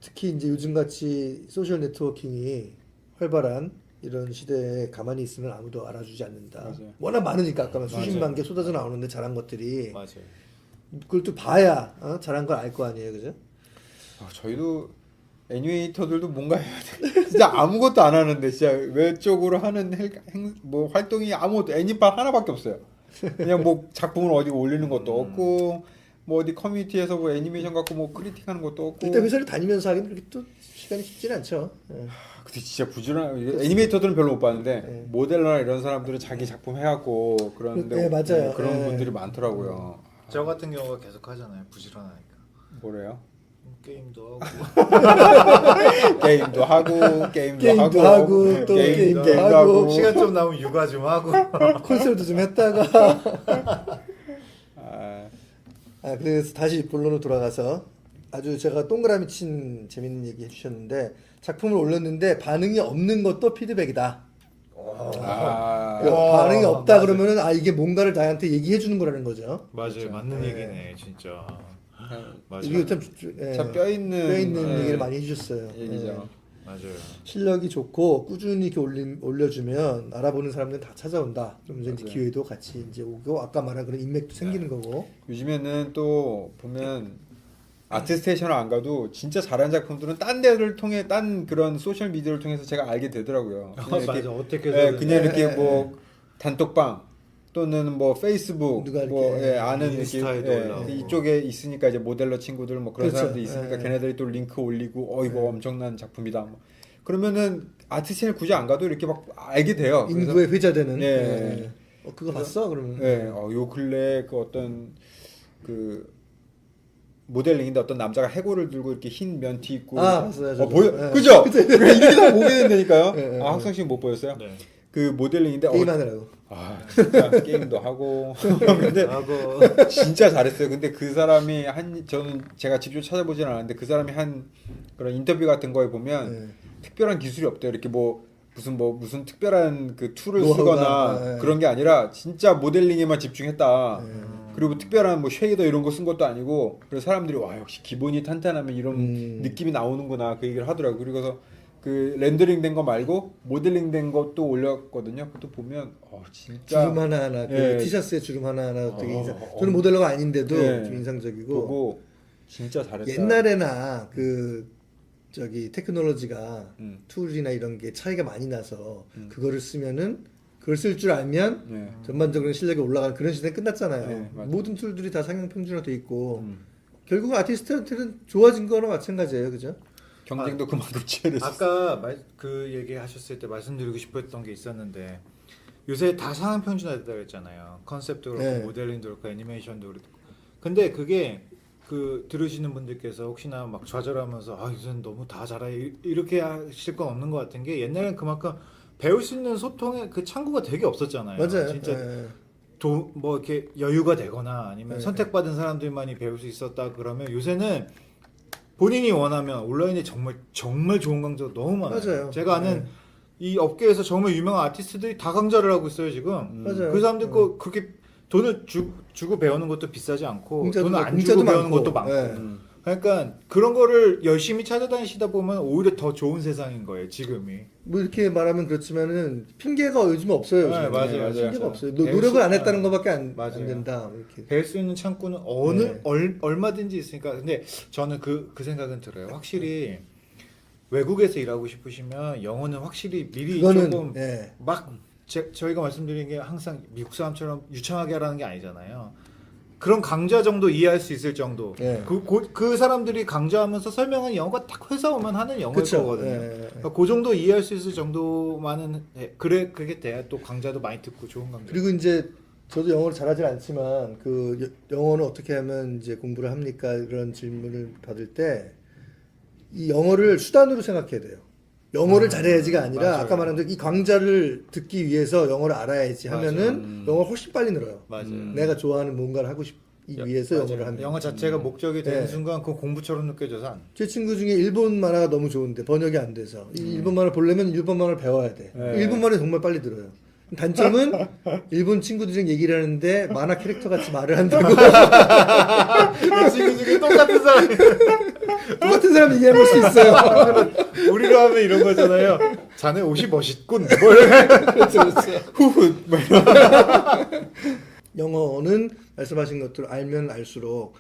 특히 이제 요즘같이 소셜 네트워킹이 활발한 이런 시대에 가만히 있으면 아무도 알아주지 않는다. 맞아요. 워낙 많으니까 아까 수십만 맞아요. 개 쏟아져 나오는데 잘한 것들이 맞아요. 그걸 또 봐야 잘한 걸 알 거 아니에요, 그죠? 저희도 애니메이터들도 뭔가 해야 돼. 진짜 아무것도 안 하는데 진짜 외적으로 하는 뭐 활동이 아무것도 애니파 하나밖에 없어요. 그냥 뭐 작품을 어디 올리는 것도 없고 뭐 어디 커뮤니티에서 뭐 애니메이션 갖고 뭐 크리틱하는 것도 없고. 일단 회사를 다니면서 하기는 그렇게 또 시간이 쉽지는 않죠. 예. 근데 진짜 부지런. 애니메이터들은 별로 못 봤는데 네. 모델러나 이런 사람들은 자기 작품 해갖고 그러는데 네, 맞아요. 그런 네. 분들이 많더라고요. 저 같은 경우가 계속 하잖아요. 부지런하니까. 뭐래요? 게임도 하고 게임도 하고 게임도 하고 또 게임도 하고 하고. 시간 좀 나오면 육아 좀 하고. 콘솔도 좀 했다가 아, 그래서 다시 본론으로 돌아가서 아주 제가 동그라미 친 재밌는 얘기 해주셨는데 작품을 올렸는데 반응이 없는 것도 피드백이다. 아, 그러니까 반응이 없다 맞아요. 그러면은 이게 뭔가를 나한테 얘기해 주는 거라는 거죠. 맞아요. 맞는 네. 얘기네, 진짜. 맞아요. 이게 참, 참 뼈 있는 뼈 있는 얘기를 많이 해주셨어요. 얘기죠. 맞아요. 실력이 좋고 꾸준히 이렇게 올려주면 알아보는 사람들은 다 찾아온다. 그러면서 이제 맞아요. 기회도 같이 이제 오고 아까 말한 그런 인맥도 생기는 거고. 요즘에는 또 보면 아트스테이션을 안 가도 진짜 잘하는 작품들은 딴 데를 통해 딴 그런 소셜 미디어를 통해서 제가 알게 되더라고요. 그냥 이렇게, 맞아. 어떻게 예, 해서 그냥 이렇게 네. 뭐 단톡방 또는 뭐 페이스북 누가 뭐 이렇게 아는 이렇게 인스타에도 올라오고. 이쪽에 있으니까 이제 모델러 친구들 뭐 그런 그렇죠. 사람들이 있으니까 예. 걔네들이 또 링크 올리고 이거 엄청난 작품이다. 뭐. 그러면은 아트스테이션 굳이 안 가도 이렇게 막 알게 돼요. 그래서 인구에 회자되는. 예. 예. 그거 봤어? 그러면. 예, 요 근래 그 어떤 그 모델링인데 어떤 남자가 해골을 들고 이렇게 흰 면티 입고 봤어요. 저도. 보여 예. 그죠? 이게 다 보게 된다니까요. 예, 예, 아 학성 씨못 보였어요? 네. 그 모델링인데 게임하느라고. 진짜 게임도 하고 근데 하고 진짜 잘했어요. 근데 그 사람이 저는 제가 직접 찾아보진 않았는데 그 사람이 한 그런 인터뷰 같은 거에 보면 예. 특별한 기술이 없대요. 이렇게 무슨 특별한 그 툴을 노하우가, 쓰거나 예. 그런 게 아니라 진짜 모델링에만 집중했다. 예. 그리고 특별한 뭐 쉐이더 이런 거 쓴 것도 아니고 그래서 사람들이 와 역시 기본이 탄탄하면 이런 느낌이 나오는구나 그 얘기를 하더라고요. 그리고서 그 렌더링 된 거 말고 모델링 된 것도 올렸거든요. 그것도 보면 진짜 주름 하나하나 그 예. 티셔츠에 주름 하나하나 되게 저는 모델러가 아닌데도 예. 좀 인상적이고 보고 진짜 잘했다. 옛날에나 그 저기 테크놀로지가 음. 툴이나 이런 게 차이가 많이 나서 그거를 쓰면은 그걸 쓸 줄 알면 네. 전반적으로 실력이 올라가는 그런 시대는 끝났잖아요. 네, 맞아요. 모든 툴들이 다 상용 평준화돼 있고 결국 아티스트한테는 좋아진 거나 마찬가지예요, 그죠? 경쟁도 그만큼 치열했어. 아까 그 얘기하셨을 때 말씀드리고 싶었던 게 있었는데 요새 다 상향 평준화됐다 그랬잖아요. 컨셉도 그렇고 네. 모델링도 그렇고 애니메이션도 그렇고. 근데 그게 그 들으시는 분들께서 혹시나 막 좌절하면서 요새는 너무 다 잘해 이렇게 하실 건 없는 것 같은 게 옛날엔 그만큼 배울 수 있는 소통의 그 창구가 되게 없었잖아요. 맞아요. 진짜 예. 뭐 이렇게 여유가 되거나 아니면 네. 선택받은 사람들만이 배울 수 있었다 그러면 요새는 본인이 원하면 온라인에 정말 좋은 강좌가 너무 많아요. 맞아요. 제가 아는 네. 이 업계에서 정말 유명한 아티스트들이 다 강좌를 하고 있어요 지금. 맞아요. 그 사람들 거 그렇게 돈을 주고 배우는 것도 비싸지 않고 공짜도 돈을 안 공짜도 주고 배우는 많고. 것도 많고. 네. 그러니까 그런 거를 열심히 찾아다니시다 보면 오히려 더 좋은 세상인 거예요 지금이. 뭐 이렇게 말하면 그렇지만은 핑계가 요즘 없어요. 네, 요즘에. 맞아요. 핑계가 맞아요. 없어요. 배울 노력을 수- 안 했다는 것밖에 안 맞아요. 된다. 뭐 이렇게. 배울 수 있는 창구는 네. 얼마든지 있으니까. 근데 저는 그 생각은 들어요. 확실히 외국에서 일하고 싶으시면 영어는 확실히 미리 그거는 조금 예. 막 저희가 말씀드린 게 항상 미국 사람처럼 유창하게 하라는 게 아니잖아요. 그런 강좌 정도 이해할 수 있을 정도. 예. 그 사람들이 강좌하면서 설명한 영어가 딱 회사 오면 하는 영어일 그쵸. 거거든요. 예. 그러니까 그 정도 이해할 수 있을 정도만은 그게 돼야 또 강좌도 많이 듣고 좋은 강좌. 그리고 이제 저도 영어를 잘하진 않지만 그 영어는 어떻게 하면 이제 공부를 합니까? 이런 질문을 받을 때 이 영어를 수단으로 생각해야 돼요. 영어를 잘해야지가 아니라 맞아요. 아까 말한 대로 이 강좌를 듣기 위해서 영어를 알아야지 하면은 영어가 훨씬 빨리 늘어요. 맞아요. 내가 좋아하는 뭔가를 하고 싶기 위해서 맞아요. 영어를 하면. 영어 자체가 목적이 되는 네. 순간 그 공부처럼 느껴져서 안. 제 친구 중에 일본 만화가 너무 좋은데 번역이 안 돼서 이 일본 만화 보려면 일본 만화를 배워야 돼. 네. 일본 만화 정말 빨리 들어요. 단점은 일본 친구들이랑 얘기를 하는데 만화 캐릭터 같이 말을 한다고. 내 친구 중에 똑같은 사람. 똑같은 사람 얘기해볼 수 있어요. 우리로 하면 이런 거잖아요. 자네 옷이 멋있군. 뭐 이런. 그렇죠, 그렇죠. 후후 영어는 말씀하신 것들 알면 알수록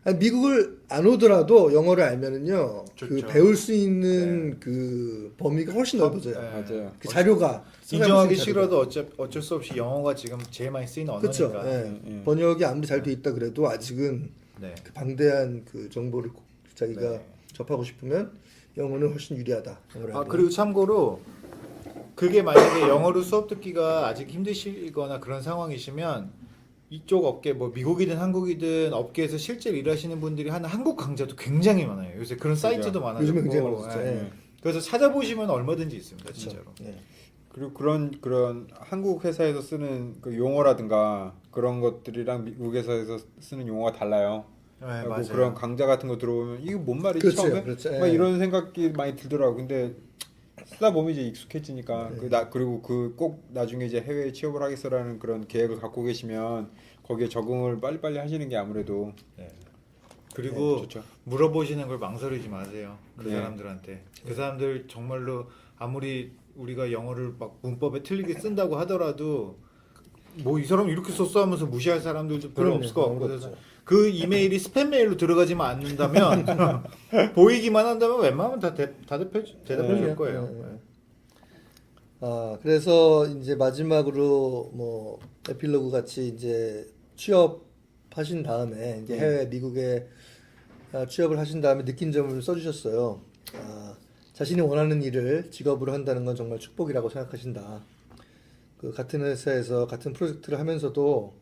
아니, 미국을 안 오더라도 영어를 알면은요 그 좋죠. 배울 수 있는 그 범위가 훨씬 넓어져요. 네. 맞아요. 그 자료가 인정하기 찾아볼 수 있는 싫어도 어쩔 수 없이 영어가 지금 제일 많이 쓰이는 그렇죠. 언어니까. 예. 번역이 아무리 잘 돼 있다 그래도 아직은 네. 그 방대한 그 정보를 자기가 네. 접하고 싶으면 영어는 훨씬 유리하다. 영어를 하면. 그리고 참고로 그게 만약에 영어로 수업 듣기가 아직 힘드시거나 그런 상황이시면 이쪽 업계 뭐 미국이든 한국이든 업계에서 실제 일하시는 분들이 하는 한국 강좌도 굉장히 많아요. 요새 그런 사이트도 많아요. 요즘에 굉장히 많아졌죠. 예. 예. 그래서 찾아보시면 얼마든지 있습니다, 진짜로. 예. 그리고 그런 한국 회사에서 쓰는 그 용어라든가 그런 것들이랑 미국 회사에서 쓰는 용어가 달라요. 네, 그리고 맞아요. 그런 강좌 같은 거 들어보면 이게 뭔 말이지 그렇죠, 처음에? 그렇죠. 막 예. 이런 생각이 많이 들더라고. 근데 쓰다 보면 이제 익숙해지니까 그리고 그 꼭 나중에 이제 해외에 취업을 하겠어라는 그런 계획을 갖고 계시면 거기에 적응을 빨리빨리 하시는 게 아무래도 네. 그리고 좋죠. 물어보시는 걸 망설이지 마세요. 그 네. 사람들한테. 그 사람들 정말로 아무리 우리가 영어를 막 문법에 틀리게 쓴다고 하더라도 뭐 이 사람 이렇게 썼어 하면서 무시할 사람들도 별로 그럼요. 없을 것 같고 아무것도 그래서 없죠. 그 이메일이 스팸 메일로 들어가지만 않는다면 보이기만 한다면 웬만하면 다 대답해 줄 네. 거예요. 네. 그래서 이제 마지막으로 뭐 에필로그 같이 이제 취업하신 다음에 이제 해외 미국에 취업을 하신 다음에 느낀 점을 써주셨어요. 자신이 원하는 일을 직업으로 한다는 건 정말 축복이라고 생각하신다. 그 같은 회사에서 같은 프로젝트를 하면서도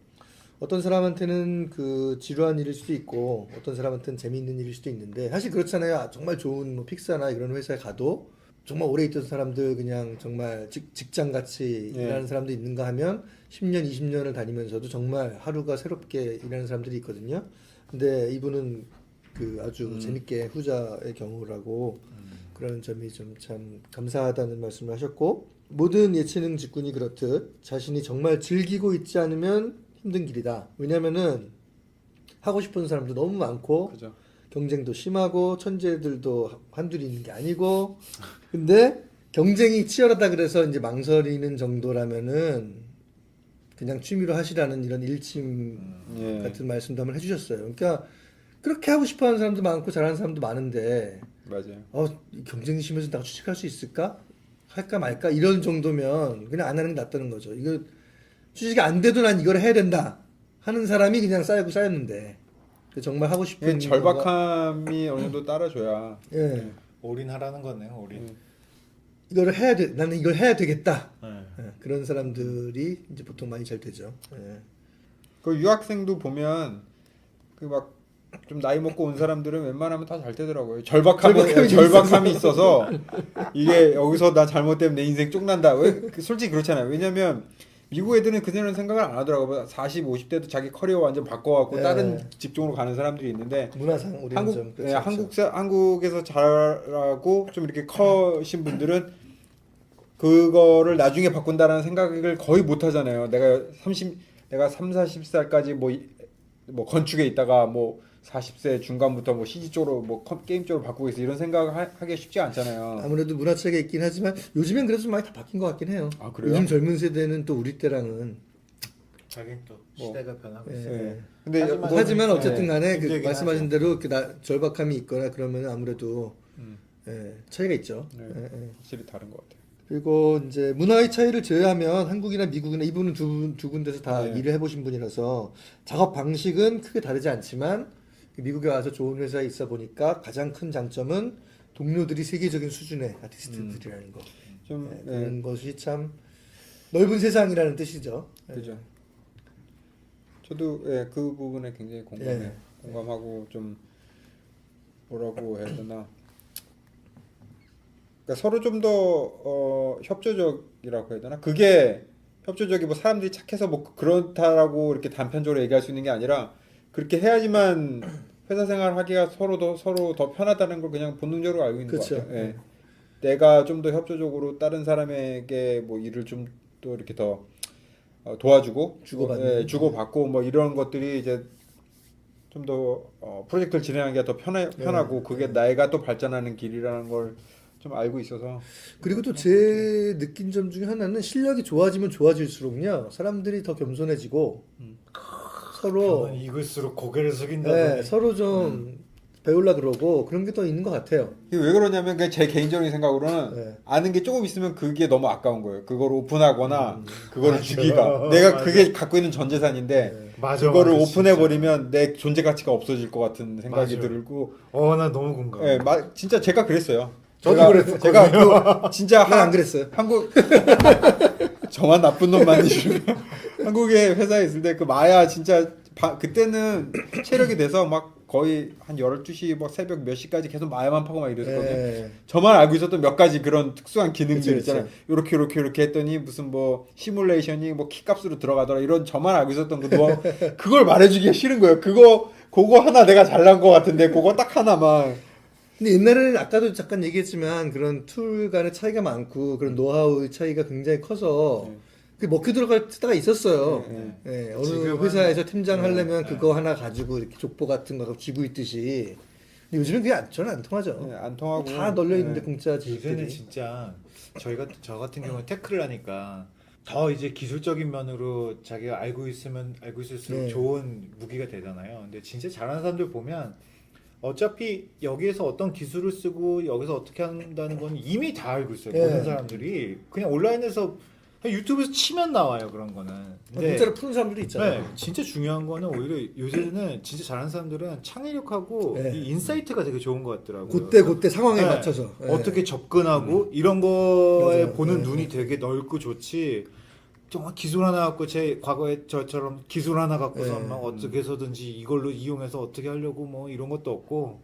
어떤 사람한테는 그 지루한 일일 수도 있고 어떤 사람한테는 재미있는 일일 수도 있는데 사실 그렇잖아요. 정말 좋은 뭐 픽사나 이런 회사에 가도 정말 오래 있던 사람들 그냥 정말 직장같이 예. 일하는 사람도 있는가 하면 10년, 20년을 다니면서도 정말 하루가 새롭게 일하는 사람들이 있거든요. 근데 이분은 그 아주 재밌게 후자의 경우라고 그런 점이 좀 참 감사하다는 말씀을 하셨고 모든 예체능 직군이 그렇듯 자신이 정말 즐기고 있지 않으면 힘든 길이다. 왜냐면은 하고 싶은 사람도 너무 많고 그죠. 경쟁도 심하고 천재들도 한둘이 있는 게 아니고 근데 경쟁이 치열하다 그래서 이제 망설이는 정도라면은 그냥 취미로 하시라는 이런 일침 예. 같은 말씀도 한번 해주셨어요. 그러니까 그렇게 하고 싶어하는 사람도 많고 잘하는 사람도 많은데 맞아요. 이 경쟁이 심해서 내가 취직할 수 있을까? 할까 말까? 이런 정도면 그냥 안 하는 게 낫다는 거죠. 이거 취직이 안 돼도 난 이걸 해야 된다 하는 사람이 그냥 쌓였는데 정말 하고 싶은 절박함이 어느 정도 따라줘야. 예. 올인하라는 거네요. 올인. 이거를 해야 돼. 나는 이걸 해야 되겠다. 네. 예, 그런 사람들이 이제 보통 많이 잘 되죠. 예. 그 유학생도 보면 그 막 좀 나이 먹고 온 사람들은 웬만하면 다 잘 되더라고요. 절박함이 있어서 이게 여기서 나 잘못되면 내 인생 쪽난다. 솔직히 그렇잖아요. 왜냐면 미국 애들은 그대로는 생각을 안 하더라고요. 40, 50대도 자기 커리어 완전 바꿔갖고 네. 다른 직종으로 가는 사람들이 있는데 문화상 우리는 좀 그렇지 않죠. 한국에서 잘하고 좀 이렇게 커신 분들은 그거를 나중에 바꾼다라는 생각을 거의 못 하잖아요. 내가 40살까지 뭐 건축에 있다가 뭐 40세 중간부터 뭐 CG 쪽으로 뭐 게임 쪽으로 바꾸고 있어 이런 생각을 하기 쉽지 않잖아요. 아무래도 문화 차이가 있긴 하지만 요즘엔 그래도 좀 많이 다 바뀐 것 같긴 해요. 아, 그래요? 요즘 젊은 세대는 또 우리 때랑은 자기는 또 시대가 변하고 있어요. 예. 근데 하지만 어쨌든 간에 그 힘들긴 말씀하신 하죠. 대로 절박함이 있거나 그러면 아무래도 차이가 있죠. 네, 예. 확실히 다른 것 같아요. 그리고 이제 문화의 차이를 제외하면 한국이나 미국이나 이분은 두 군데서 다 네. 일을 해보신 분이라서 작업 방식은 크게 다르지 않지만 미국에 와서 좋은 회사에 있어 보니까 가장 큰 장점은 동료들이 세계적인 수준의 아티스트들이라는 거. 좀 그런 것이 참 넓은 세상이라는 뜻이죠. 그죠. 저도 그 부분에 굉장히 공감하고 좀 뭐라고 해야 되나. 그러니까 서로 좀 더 협조적이라고 해야 되나? 그게 협조적이 뭐 사람들이 착해서 뭐 그렇다라고 이렇게 단편적으로 얘기할 수 있는 게 아니라 그렇게 해야지만 회사 생활 하기가 서로 더 편하다는 걸 그냥 본능적으로 알고 있는 그렇죠. 것 같아요. 예. 내가 좀 더 협조적으로 다른 사람에게 뭐 일을 좀 또 이렇게 더 도와주고 주고받는. 주고받고 뭐 이런 것들이 이제 좀 더 프로젝트를 진행하기가 더 편하고 그게 내가 또 발전하는 길이라는 걸 좀 알고 있어서 그리고 또 제 느낀 점 중에 하나는 실력이 좋아지면 좋아질수록요 사람들이 더 겸손해지고 서로 저는 익을수록 고개를 숙인다. 서로 좀 배우려 그러고 그런 게 더 있는 것 같아요. 이게 왜 그러냐면 그게 제 개인적인 생각으로는 네. 아는 게 조금 있으면 그게 너무 아까운 거예요. 그걸 오픈하거나 그거를 맞아. 주기가 내가 맞아. 그게 갖고 있는 전 재산인데 맞아, 그거를 맞아, 오픈해 진짜. 버리면 내 존재 가치가 없어질 것 같은 생각이 맞아. 들고 나 너무 공감. 예, 진짜 제가 그랬어요. 저도 그랬었거든요. 제가 진짜 난 안 그랬어요. 한국 저만 나쁜 놈만 있으면 한국에 회사에 있을 때 그 마야 진짜 그때는 체력이 돼서 막 거의 한 12시 뭐 새벽 몇 시까지 계속 마야만 파고 막 이랬었거든요. 예. 저만 알고 있었던 몇 가지 그런 특수한 기능들 그쵸, 있잖아요. 요렇게 했더니 무슨 뭐 시뮬레이션이 뭐 키값으로 들어가더라 이런 저만 알고 있었던 그 노하우 그걸 말해주기가 싫은 거예요. 그거 하나 내가 잘난 것 같은데 그거 딱 하나만 근데 옛날에는 아까도 잠깐 얘기했지만 그런 툴 간의 차이가 많고 그런 노하우의 차이가 굉장히 커서 그 먹혀 들어갈 때가 있었어요. 네, 예, 어느 지금은- 회사에서 팀장 하려면 네. 그거 하나 가지고 이렇게 족보 같은 거 쥐고 있듯이. 근데 요즘은 그게 저는 안 통하죠. 네, 안 통하고 다 널려 있는데 네. 공짜 요새는 지식들이. 진짜 저 같은 경우는 태클을 하니까 더 이제 기술적인 면으로 자기가 알고 있을수록 네. 좋은 무기가 되잖아요. 근데 진짜 잘하는 사람들 보면 어차피 여기에서 어떤 기술을 쓰고 여기서 어떻게 한다는 건 이미 다 알고 있어요. 네. 모든 사람들이 그냥 온라인에서 그냥 유튜브에서 치면 나와요. 그런 거는. 근데 문자를 푸는 사람들도 있잖아요. 네, 진짜 중요한 거는 오히려 요새는 진짜 잘하는 사람들은 창의력하고 네. 이 인사이트가 되게 좋은 것 같더라고요. 그때 상황에 네. 맞춰서. 예. 어떻게 접근하고 이런 거에 맞아요. 보는 네. 눈이 되게 넓고 좋지. 정말 기술 하나 갖고 제 과거에 저처럼 기술 하나 갖고서 네. 막 어떻게 해서든지 이걸로 이용해서 어떻게 하려고 뭐 이런 것도 없고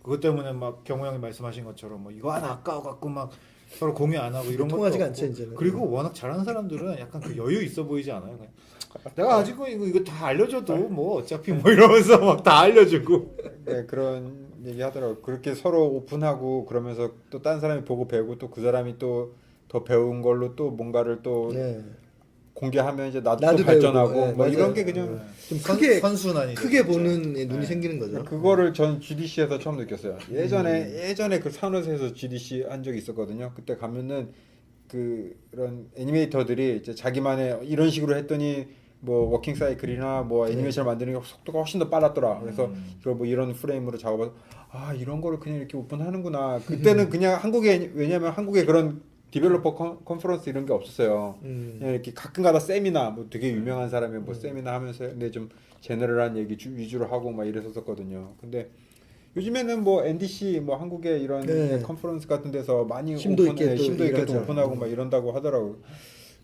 그것 때문에 막 경호 형이 말씀하신 것처럼 뭐 이거 하나 아까워 갖고 막 서로 공유 안 하고 이런 것도 통하지가 없고. 않죠, 이제는. 그리고 워낙 잘하는 사람들은 약간 그 여유 있어 보이지 않아요? 그냥 내가 아직 이거 다 알려줘도 뭐 어차피 뭐 이러면서 막 다 알려주고 네, 그런 얘기 하더라고요. 그렇게 서로 오픈하고 그러면서 또 딴 사람이 보고 배우고 또 그 사람이 또 더 배운 걸로 또 뭔가를 또 네. 공개하면 이제 나도, 나도 또 발전하고 배우고, 네, 뭐 맞아요. 이런 게 그냥 좀 크게 선순환이 크게 되죠. 보는 예, 눈이 네. 생기는 거죠. 그거를 전 GDC에서 처음 느꼈어요. 예전에 그 산호세에서 GDC 한 적이 있었거든요. 그때 가면은 그런 애니메이터들이 이제 자기만의 이런 식으로 했더니 뭐 워킹 사이클이나 뭐 애니메이션 만드는 게 속도가 훨씬 더 빨랐더라. 그래서 이걸 뭐 이런 프레임으로 작업해서 아 이런 거를 그냥 이렇게 오픈하는구나. 그때는 그냥 한국에 왜냐면 한국에 그런 디벨로퍼 컨퍼런스 이런 게 없었어요. 그냥 이렇게 가끔가다 세미나 뭐 되게 유명한 사람이 뭐 세미나 하면서 근데 좀 제너럴한 얘기 위주로 하고 막 이랬었거든요. 근데 요즘에는 뭐 NDC 뭐 한국의 이런 네. 컨퍼런스 같은 데서 많이 심도 오픈, 있게 또 심도 있게 또 일하죠. 오픈하고 막 이런다고 하더라고요.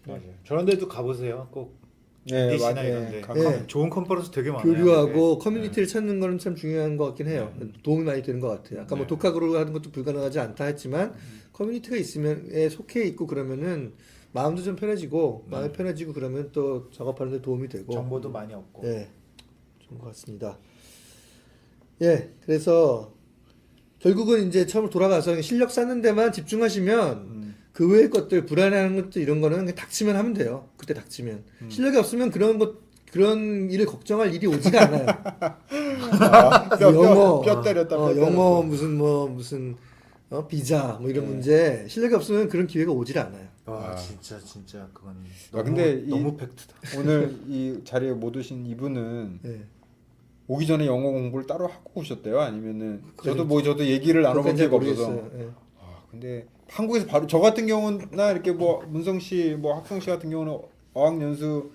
맞아요. 저런 데도 가보세요. 꼭 네, NDC나 맞아요. 이런 데. 네. 좋은 컨퍼런스 되게 많아요. 교류하고 그게. 커뮤니티를 찾는 거는 참 중요한 것 같긴 해요. 도움이 많이 되는 것 같아요. 아까 뭐 네. 독학으로 하는 것도 불가능하지 않다 했지만 커뮤니티가 있으면 속해 있고 그러면은 마음도 좀 편해지고 마음이 편해지고 그러면 또 작업하는 데 도움이 되고 정보도 많이 얻고. 예, 좋은 것 같습니다. 예, 그래서 결국은 이제 처음으로 돌아가서 실력 쌓는 데만 집중하시면 그 외의 것들 불안해하는 것도 이런 거는 그냥 닥치면 하면 돼요. 그때 닥치면 실력이 없으면 그런 일을 걱정할 일이 오지가 않아요. 뼈 때렸다. 뼈 영어 무슨 비자 뭐 이런 문제 실력이 없으면 그런 기회가 오질 않아요. 와 진짜 그건 아, 근데 너무 팩트다. 오늘 이 자리에 못 오신 이분은 예. 오기 전에 영어 공부를 따로 하고 오셨대요? 아니면은 저도 얘기를 나눠본 그건 잘 적이 없어서. 모르겠어요. 예. 아, 근데 한국에서 바로 저 같은 경우나 이렇게 뭐 문성 씨, 뭐 학성 씨 같은 경우는 어학연수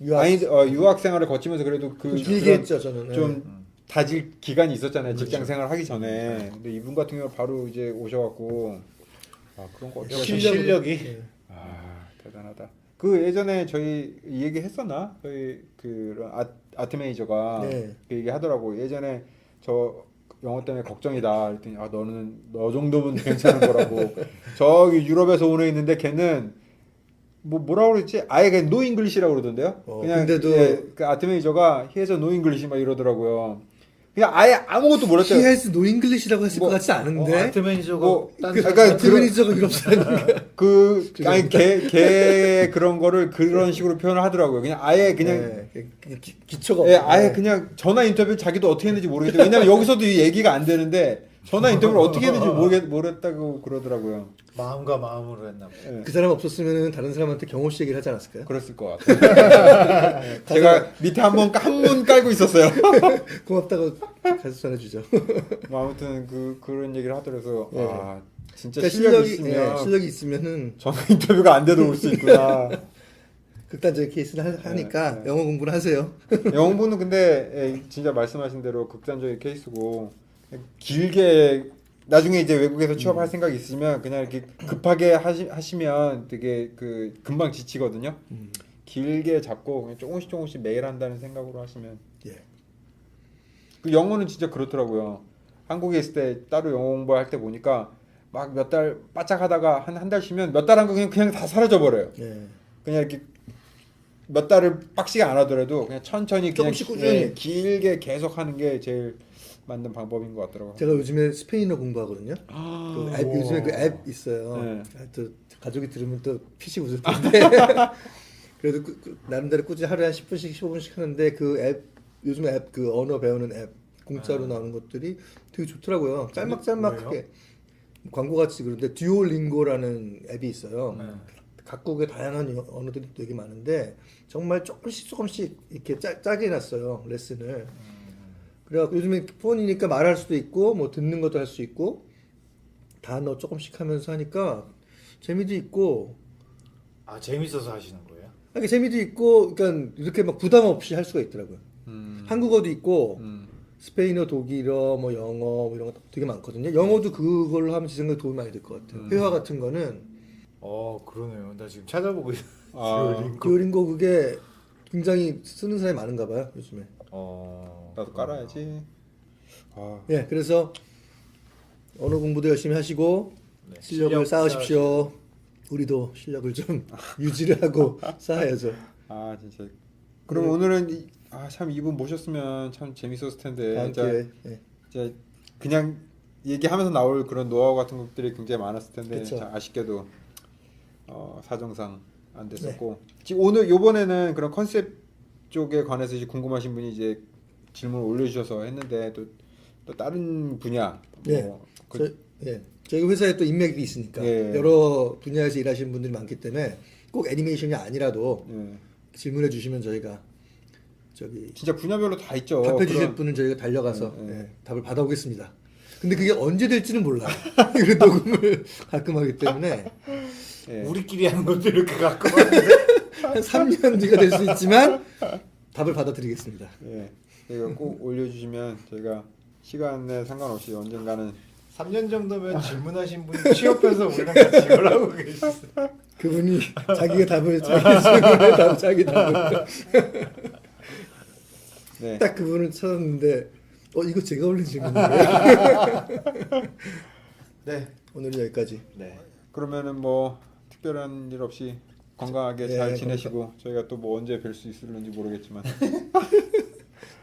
유학 생활을 거치면서 그래도 좀 길게 했죠 저는. 좀 다질 기간이 있었잖아요. 직장 생활 하기 전에. 근데 이분 같은 경우 바로 이제 오셔갖고 아 그런 거 어떻게 실력이 예. 아 대단하다. 그 예전에 저희 이 얘기 했었나? 저희 그 아트 매니저가 네. 그 얘기 하더라고. 예전에 저 영어 때문에 걱정이다. 그랬더니 아 너는 너 정도면 괜찮은 거라고. 저기 유럽에서 오는 애 있는데 걔는 뭐라고 그랬지? 아예 그냥 노 잉글리시라고 그러던데요. 그냥 근데도 그 아트 매니저가 히에서 노 잉글리시 막 이러더라고요. 그냥 아예 아무것도 몰랐대요. He has no English라고 했을 뭐, 것 같지 않은데. 아트 매니저가 뭐, 딴 그러니까 아트 매니저가 유럽 사람인가? 아니 걔 그런 거를 그런 식으로 표현을 하더라고요. 그냥 아예 그냥 기초가 예, 없어요. 아예 그냥 전화 인터뷰 자기도 어떻게 했는지 모르겠어요. 왜냐면 여기서도 이 얘기가 안 되는데 전화 인터뷰를 어떻게 했는지 모르겠다고 그러더라고요. 마음과 마음으로 했나 봐. 예, 그 사람 없었으면 다른 사람한테 경호 씨 얘기를 하지 않았을까요? 그랬을 것 같아요. 제가 밑에 한문 깔고 있었어요. 고맙다고 가서 전해주죠. 뭐 아무튼 그런 얘기를 하더라고요. 예. 아 진짜 그러니까 실력이 있으면 실력이 있으면은 전화 인터뷰가 안 돼도 올 수 있구나. 극단적인 케이스를 하니까 네. 영어 공부를 하세요. 영어부는 근데 진짜 말씀하신 대로 극단적인 케이스고 길게 나중에 이제 외국에서 취업할 생각이 있으면 그냥 이렇게 급하게 하시면 되게 금방 지치거든요. 길게 잡고 그냥 조금씩 매일 한다는 생각으로 하시면. 예. 그 영어는 진짜 그렇더라고요. 한국에 있을 때 따로 영어 공부할 때 보니까 막 몇 달 바짝 하다가 한 달 쉬면 몇 달 한 거 그냥 다 사라져 버려요. 예. 그냥 이렇게 몇 달을 빡시게 안 하더라도 그냥 천천히 그냥 조금씩 꾸준히. 길게 계속 하는 게 제일 만든 방법인 것 같더라고요. 제가 요즘에 스페인어 공부하거든요. 그 앱, 요즘에 그 앱 있어요. 네. 또 가족이 들으면 또 피식 웃을 텐데 그래도 나름대로 꾸준히 하루에 한 10분씩 15분씩 하는데 그 앱 요즘 앱 그 언어 배우는 앱 공짜로 나오는 것들이 되게 좋더라고요. 짤막짤막하게 광고 같이. 그런데 듀오링고라는 앱이 있어요. 각국의 다양한 언어들이 되게 많은데 정말 조금씩 이렇게 짜게 해놨어요, 레슨을. 그래갖고 요즘에 폰이니까 말할 수도 있고 뭐 듣는 것도 할 수 있고 단어 조금씩 하면서 하니까 재미도 있고. 아 재밌어서 하시는 거예요? 이게 재미도 있고, 그러니까 이렇게 막 부담 없이 할 수가 있더라고요. 한국어도 있고 스페인어, 독일어, 뭐 영어 뭐 이런 거 되게 많거든요. 영어도 그걸로 하면 제 생각에 도움이 많이 될 것 같아요. 회화 같은 거는 그러네요. 나 지금 찾아보고 있어요. 아, 듀오링고 그게 굉장히 쓰는 사람이 많은가 봐요, 요즘에. 나도 깔아야지. 예, 그래서 언어 공부도 열심히 하시고 네, 실력을 실력 쌓으십시오. 우리도 실력을 좀 유지를 하고 쌓아야죠. 아 진짜. 그럼 오늘은 참 이분 모셨으면 참 재밌었을 텐데. 다음 기회에. 예. 진짜 그냥 얘기하면서 나올 그런 노하우 같은 것들이 굉장히 많았을 텐데 그쵸. 참 아쉽게도 사정상 안 됐었고. 지금 오늘 요번에는 그런 컨셉 쪽에 관해서 이제 궁금하신 분이 이제 질문을 올려주셔서 했는데 또 다른 분야 예. 저희 회사에 또 인맥이 있으니까 예. 여러 분야에서 일하시는 분들이 많기 때문에 꼭 애니메이션이 아니라도 예. 질문해 주시면 저희가 저기 진짜 분야별로 다 있죠. 답해 주실 그런- 분은 저희가 달려가서 예. 예, 답을 받아오겠습니다. 근데 그게 언제 될지는 몰라요. 이런 녹음을 가끔 하기 때문에 예. 우리끼리 하는 것도 이렇게 갖고 한 3년 뒤가 될 수 있지만 답을 받아드리겠습니다. 예. 저희가 꼭 올려주시면 저희가 시간에 상관없이 언젠가는 3년 정도면 질문하신 분이 취업해서 우리랑 같이 이걸 하고 계셨어요. 그분이 자기가 답을 자기 답을 네. 딱 그분을 찾았는데 이거 제가 올린 질문이에요. 네. 오늘은 여기까지. 네. 그러면은 뭐 특별한 일 없이 건강하게 예, 잘 지내시고 저희가 또 뭐 언제 뵐 수 있을는지 모르겠지만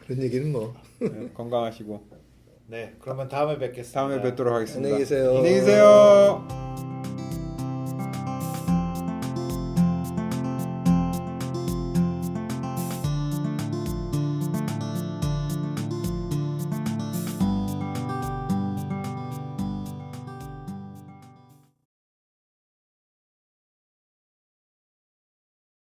그런 얘기는 뭐. 예, 건강하시고 네. 그러면 다음에 뵙겠습니다. 다음에 뵙도록 하겠습니다. 안녕히 계세요. 안녕히 계세요.